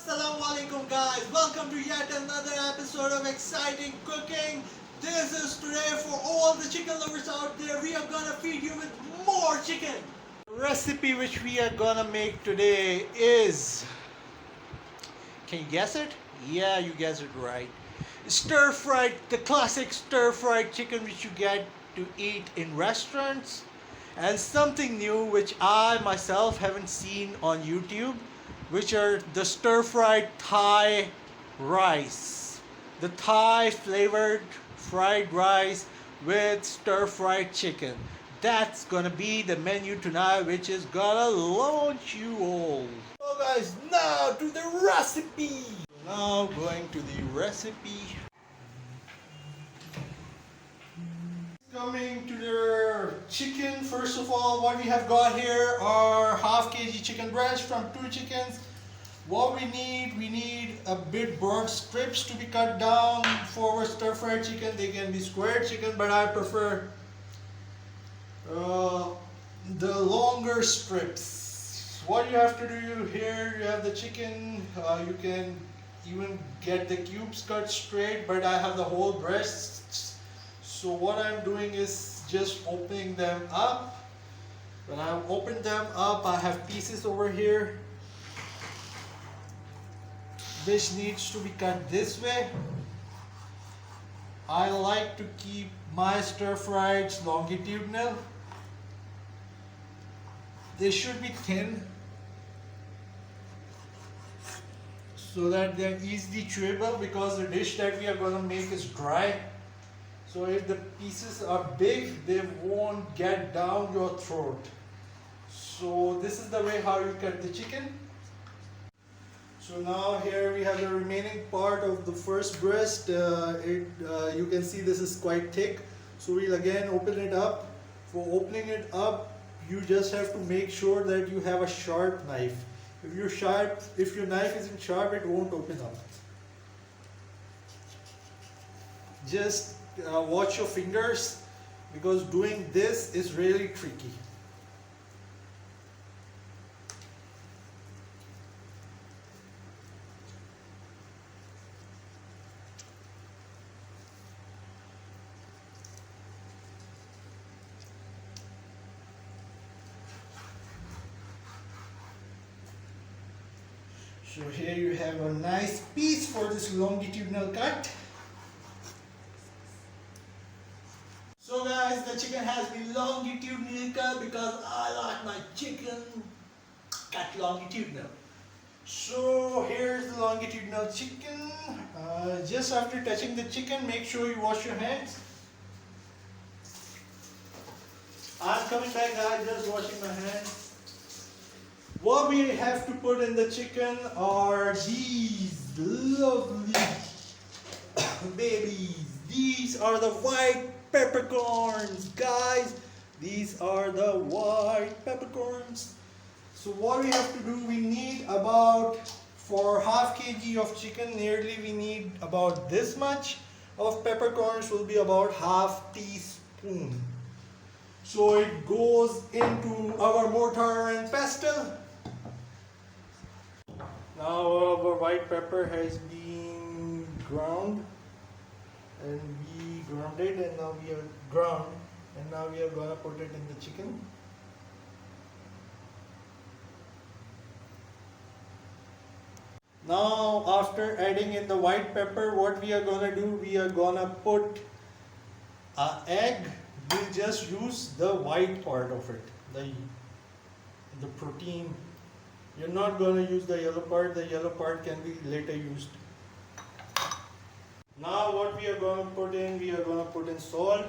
Assalamu alaikum guys, welcome to yet another episode of exciting cooking. This is today for all the chicken lovers out there. We are gonna feed you with more chicken. The recipe which we are gonna make today is, can you guess it? Yeah, you guessed it right. Stir fried, the classic stir fried chicken which you get to eat in restaurants, and something new which I myself haven't seen on YouTube, which are the stir-fried Thai rice. The Thai flavored fried rice with stir-fried chicken. That's gonna be the menu tonight, which is gonna launch you all. So guys, now to the recipe. Now going to the recipe. Coming to the chicken, first of all, what we have got here are half kg chicken breast from 2 chickens. What we need a bit broad strips to be cut down for stir fried chicken. They can be square chicken, but I prefer the longer strips. What you have to do here, you have the chicken, you can even get the cubes cut straight, but I have the whole breasts. So what I'm doing is just opening them up. When I open them up, I have pieces over here which needs to be cut this way. I like to keep my stir fries longitudinal. They should be thin so that they're easily chewable, because the dish that we are going to make is dry. So if the pieces are big, they won't get down your throat. So this is the way how you cut the chicken. So now here we have the remaining part of the first breast. You can see this is quite thick. So we'll again open it up. For opening it up, you just have to make sure that you have a sharp knife. If your knife isn't sharp, it won't open up. Just watch your fingers, because doing this is really tricky. So here you have a nice piece for this longitudinal cut. So guys, the chicken has been longitudinally cut because I like my chicken cut longitudinal. So here's the longitudinal chicken. Just after touching the chicken, make sure you wash your hands. I'm coming back guys, just washing my hands. What we have to put in the chicken are these lovely babies. These are the white peppercorns, guys. These are the white peppercorns. So what we have to do, we need about, for half kg of chicken, nearly we need about this much of peppercorns, will be about half teaspoon. So it goes into our mortar and pestle. Now our white pepper has been ground, and we ground it, and now we are ground, and now we are gonna put it in the chicken. Now after adding in the white pepper, what we are gonna do, we are gonna put an egg. We'll just use the white part of it, the protein. You're not going to use the yellow part. The yellow part can be later used. Now what we are going to put in, we are going to put in salt.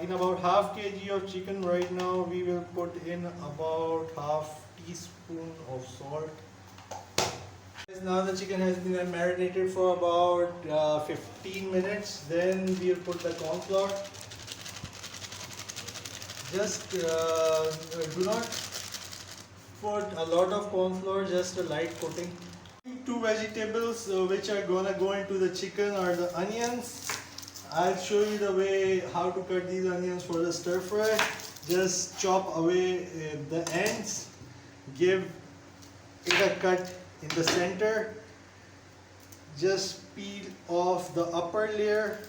In about half kg of chicken right now, we will put in about half teaspoon of salt. Now the chicken has been marinated for about 15 minutes. Then we'll put the corn flour. Just do not put a lot of corn flour, just a light coating. Two vegetables which are gonna go into the chicken are the onions. I'll show you the way how to cut these onions for the stir fry. Just chop away the ends, give it a cut in the center. Just peel off the upper layer.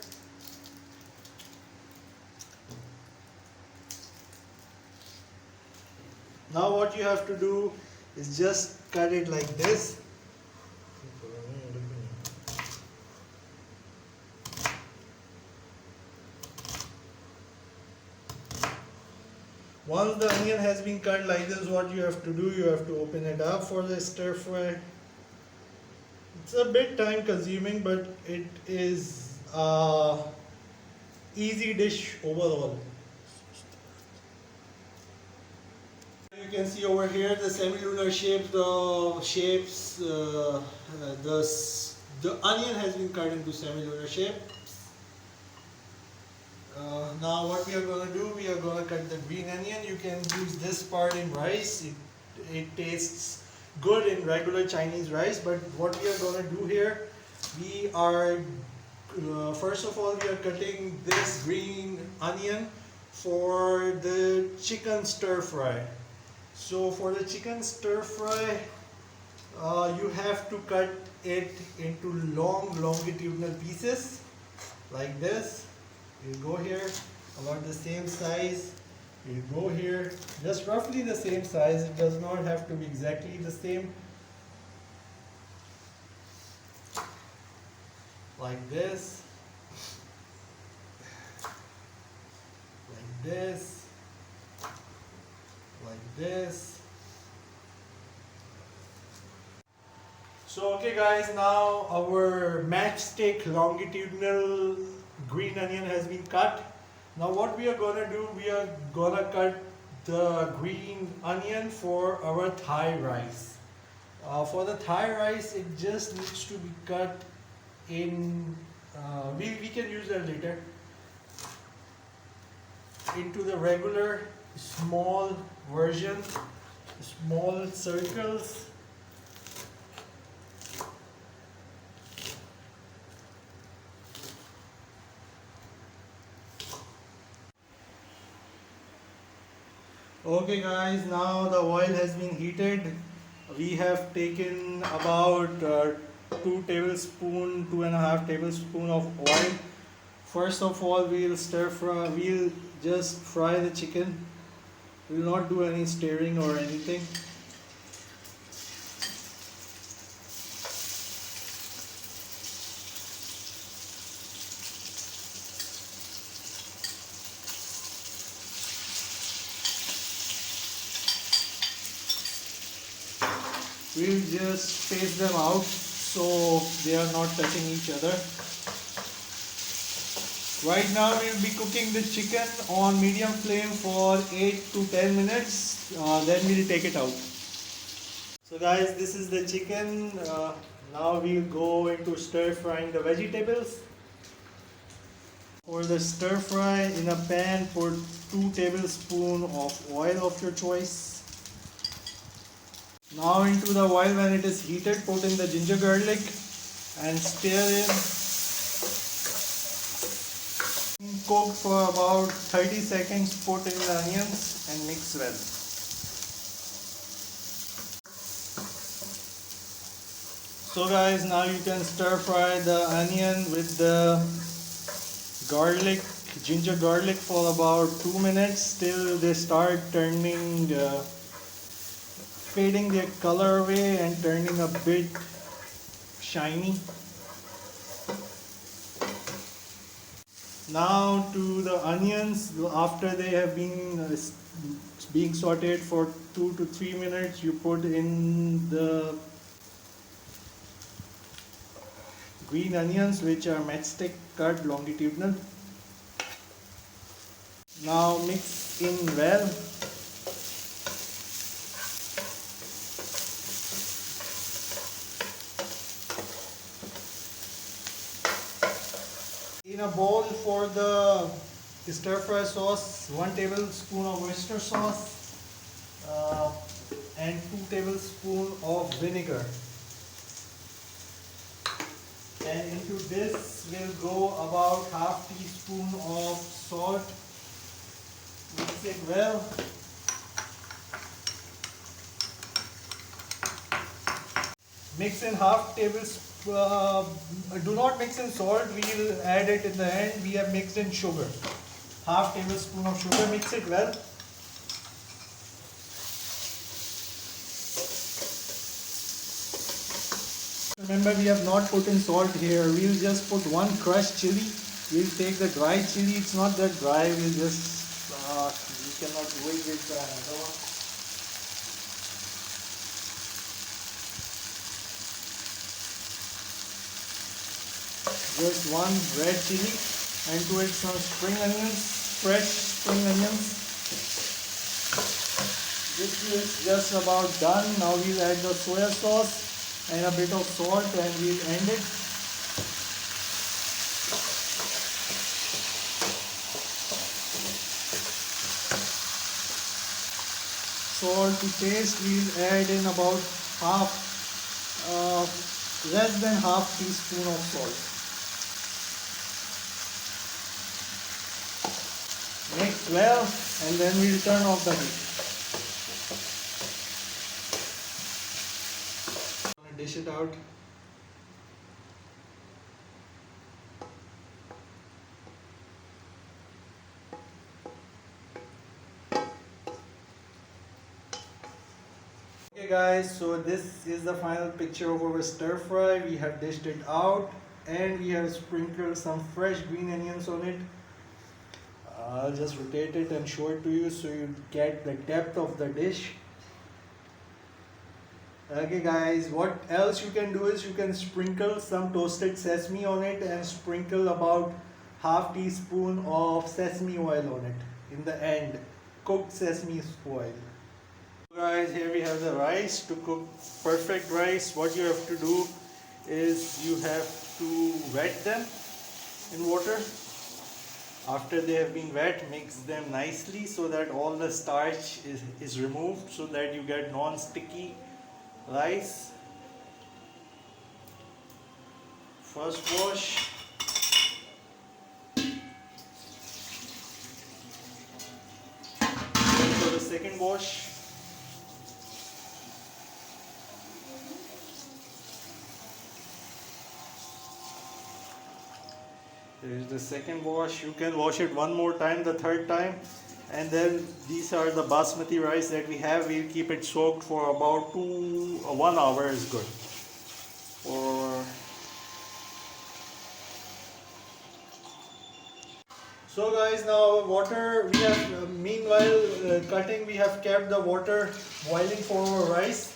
Now what you have to do is just cut it like this. Once the onion has been cut like this, what you have to do, you have to open it up for the stir fry. It's a bit time consuming, but it is a easy dish overall. You can see over here the semi-lunar shape, the onion has been cut into semi-lunar shape. Now what we are going to do, we are going to cut the green onion. You can use this part in rice. It tastes good in regular Chinese rice, but what we are going to do here, we are first of all we are cutting this green onion for the chicken stir fry. So for the chicken stir fry, you have to cut it into long longitudinal pieces like this. You go here about the same size. You go here just roughly the same size. It does not have to be exactly the same. Like this. Like this. Like this. So okay guys, now our matchstick longitudinal green onion has been cut. Now what we are gonna do, we are gonna cut the green onion for our Thai rice. For the Thai rice, it just needs to be cut in, we can use that later, into the regular small version, small circles. Okay guys, now the oil has been heated. We have taken about 2.5 tablespoons of oil. First of all, we'll just fry the chicken. We will not do any stirring or anything. We'll just space them out so they are not touching each other. Right now we'll be cooking the chicken on medium flame for 8 to 10 minutes. Then we'll take it out. So guys, this is the chicken. Now we'll go into stir frying the vegetables. For the stir fry, in a pan, put 2 tablespoons of oil of your choice. Now into the oil, when it is heated, put in the ginger garlic and stir in. Cook for about 30 seconds, put in the onions and mix well. So guys, now you can stir fry the onion with the garlic, ginger garlic for about 2 minutes till they start turning fading their color away and turning a bit shiny. Now to the onions, after they have been being sauteed for 2 to 3 minutes, you put in the green onions, which are matchstick cut longitudinal. Now mix in well. In a bowl for the stir fry sauce, 1 tablespoon of oyster sauce and 2 tablespoons of vinegar. And into this will go about half teaspoon of salt. Mix it well. Mix in half tablespoon. Do not mix in salt. We will add it in the end. We have mixed in sugar. Half tablespoon of sugar. Mix it well. Remember, we have not put in salt here. We'll just put one crushed chili. We'll take the dry chili. It's not that dry. We'll just you cannot wait with the other one. Just one red chili, and to it some spring onions, fresh spring onions. This is just about done. Now we'll add the soya sauce and a bit of salt, and we'll end it. Salt to taste. We'll add in about less than half teaspoon of salt. Mix well, and then we'll turn off the heat. Dish it out. Okay guys, so this is the final picture of our stir fry. We have dished it out and we have sprinkled some fresh green onions on it. I'll just rotate it and show it to you so you get the depth of the dish. Okay guys, what else you can do is you can sprinkle some toasted sesame on it and sprinkle about half teaspoon of sesame oil on it in the end, cooked sesame oil. Guys, here we have the rice. To cook perfect rice, what you have to do is you have to wet them in water. After they have been wet, mix them nicely so that all the starch is removed, so that you get non-sticky rice. First wash. For the second wash. There is the second wash. You can wash it one more time, the third time. And then these are the basmati rice that we have. We'll keep it soaked for about 1 hour is good. So guys, now our water, we have meanwhile cutting, we have kept the water boiling for our rice.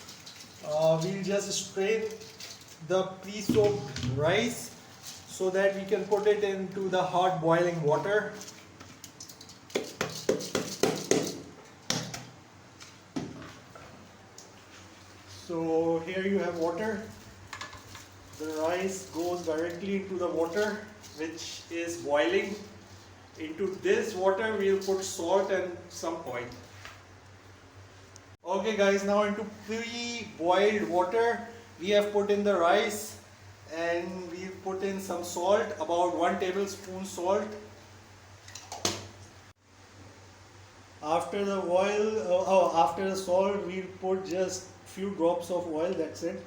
We'll just strain the pre-soaked rice so that we can put it into the hot boiling water. So here you have water. The rice goes directly into the water which is boiling. Into this water we'll put salt and some oil. Okay guys, now into pre-boiled water we have put in the rice and we've put in some salt, about 1 tablespoon salt. After the after the salt we'll put just few drops of oil, that's it.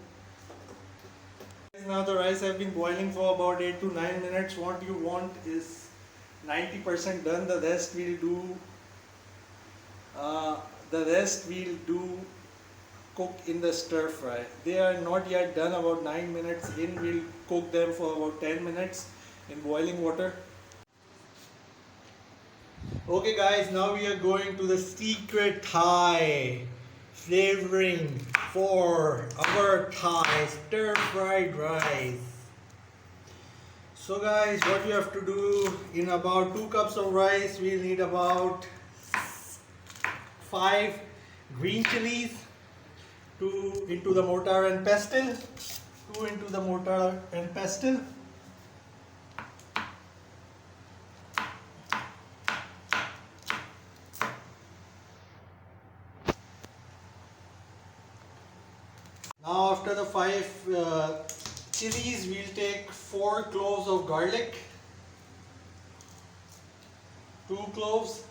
Now the rice have been boiling for about 8 to 9 minutes. What you want is 90% done. The rest we'll do cook in the stir fry. They are not yet done. About 9 minutes in, we'll cook them for about 10 minutes in boiling water. Okay guys, now we are going to the secret Thai flavoring for our Thai stir fried rice. So guys, what you have to do, in about 2 cups of rice we'll need about 5 green chilies, 2 into the mortar and pestle, 2 into the mortar and pestle. Now after the 5 chilies, we'll take 4 cloves of garlic, 2 cloves.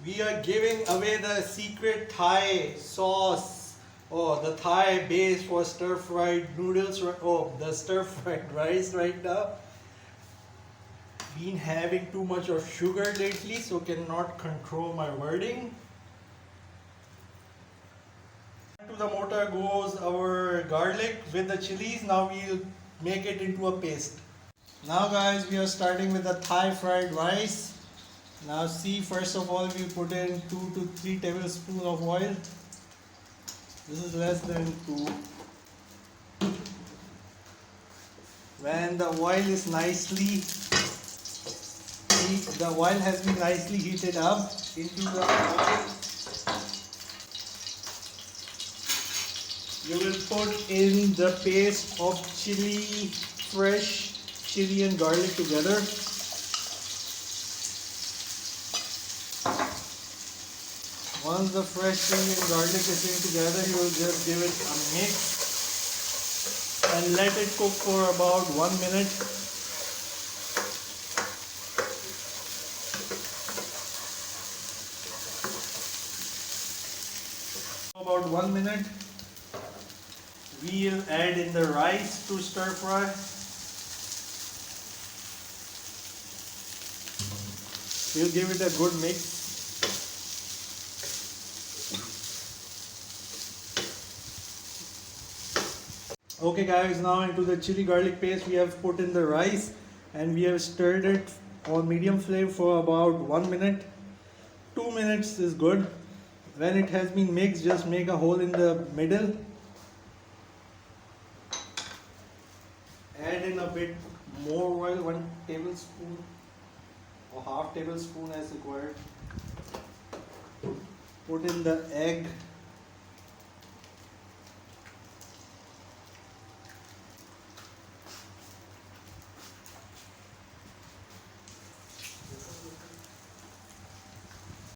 We are giving away the secret Thai sauce Oh, the Thai base for stir fried noodles. Oh, the stir fried rice right now. Been having too much of sugar lately, so cannot control my wording. To the mortar goes our garlic with the chilies. Now we'll make it into a paste. Now guys, we are starting with the Thai fried rice. Now see, first of all we put in 2 to 3 tablespoons of oil. This is less than 2. When the oil is the oil has been nicely heated up into the oil, you will put in the paste of fresh chili and garlic together. Once the fresh chili and garlic is in together, you will just give it a mix and let it cook for about 1 minute. About 1 minute, we'll add in the rice to stir fry. We'll give it a good mix. Okay guys, now into the chili garlic paste we have put in the rice and we have stirred it on medium flame for about 1 minute. 2 minutes is good. When it has been mixed, just make a hole in the middle. Add in a bit more oil, 1 tablespoon or half tablespoon as required. Put in the egg.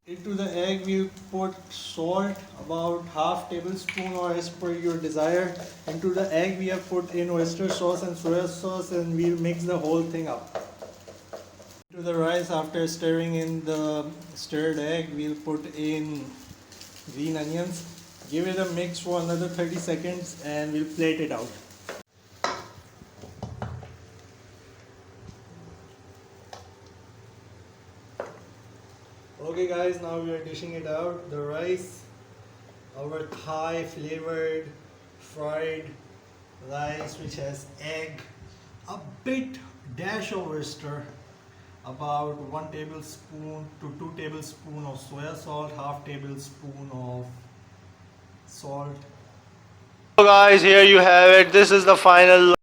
Into the egg we put salt, about half tablespoon or as per your desire. Into the egg we have put in oyster sauce and soya sauce and we'll mix the whole thing up. Into the rice, after stirring in the stirred egg, we'll put in green onions. Give it a mix for another 30 seconds and we'll plate it out. Okay guys, now we are dishing it out. The rice, our Thai flavored fried rice which has egg, a bit dash of oyster, about 1 tablespoon to 2 tablespoons of soya salt, half tablespoon of salt. So guys, here you have it. This is the final